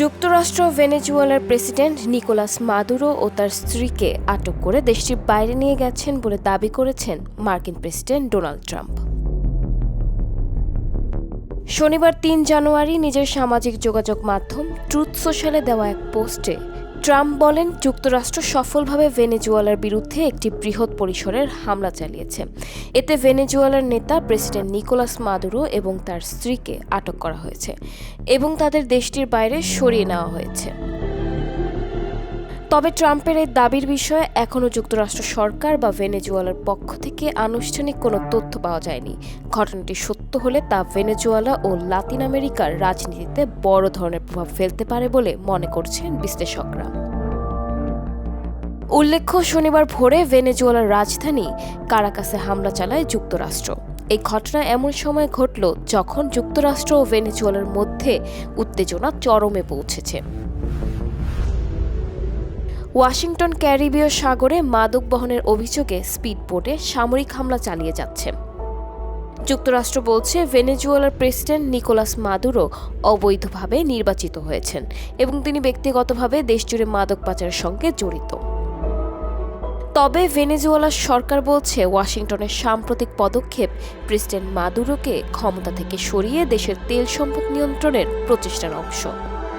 যুক্তরাষ্ট্র ভেনেজুয়েলার president Nicolas Maduro ও তার স্ত্রীকে আটক করে দেশটির বাইরে নিয়ে গেছেন বলে দাবি করেছেন মার্কিন প্রেসিডেন্ট ডোনাল্ড ট্রাম্প। শনিবার ৩ জানুয়ারি নিজের সামাজিক যোগাযোগ মাধ্যম ট্রুথ সোশ্যালে দেওয়া এক পোস্টে ট্রাম্প বলেন, যুক্তরাষ্ট্র সফলভাবে ভেনেজুয়েলার বিরুদ্ধে একটি বৃহৎ পরিসরের হামলা চালিয়েছে। এতে ভেনেজুয়েলার নেতা প্রেসিডেন্ট নিকোলাস মাদুরো এবং তার স্ত্রীকে আটক করা হয়েছে এবং তাদের দেশটির বাইরে সরিয়ে নেওয়া হয়েছে। তবে ট্রাম্পের এই দাবির বিষয়ে এখনও যুক্তরাষ্ট্র সরকার বা ভেনেজুয়েলার পক্ষ থেকে আনুষ্ঠানিক কোনো তথ্য পাওয়া যায়নি। ঘটনাটি সত্য হলে তা ভেনেজুয়েলা ও লাতিন আমেরিকার রাজনীতিতে বড় ধরনের প্রভাব ফেলতে পারে বলে মনে করছেন বিশ্লেষকরা। উল্লেখ্য, শনিবার ভোরে ভেনেজুয়েলার রাজধানী কারাকাসে হামলা চালায় যুক্তরাষ্ট্র। এই ঘটনা এমন সময় ঘটল যখন যুক্তরাষ্ট্র ও ভেনেজুয়েলার মধ্যে উত্তেজনা চরমে পৌঁছেছে। ওয়াশিংটন ক্যারিবীয় সাগরে মাদক বহনের অভিযোগে স্পিডবোটে সামরিক হামলা চালিয়ে যাচ্ছে। যুক্তরাষ্ট্র বলছে, ভেনেজুয়েলার প্রেসিডেন্ট নিকোলাস মাদুরো অবৈধভাবে নির্বাচিত হয়েছেন এবং তিনি ব্যক্তিগতভাবে দেশজুড়ে মাদক পাচারের সঙ্গে জড়িত। তবে ভেনেজুয়েলার সরকার বলছে, ওয়াশিংটনের সাম্প্রতিক পদক্ষেপ প্রেসিডেন্ট মাদুরোকে ক্ষমতা থেকে সরিয়ে দেশের তেল সম্পদ নিয়ন্ত্রণের প্রচেষ্টার অংশ।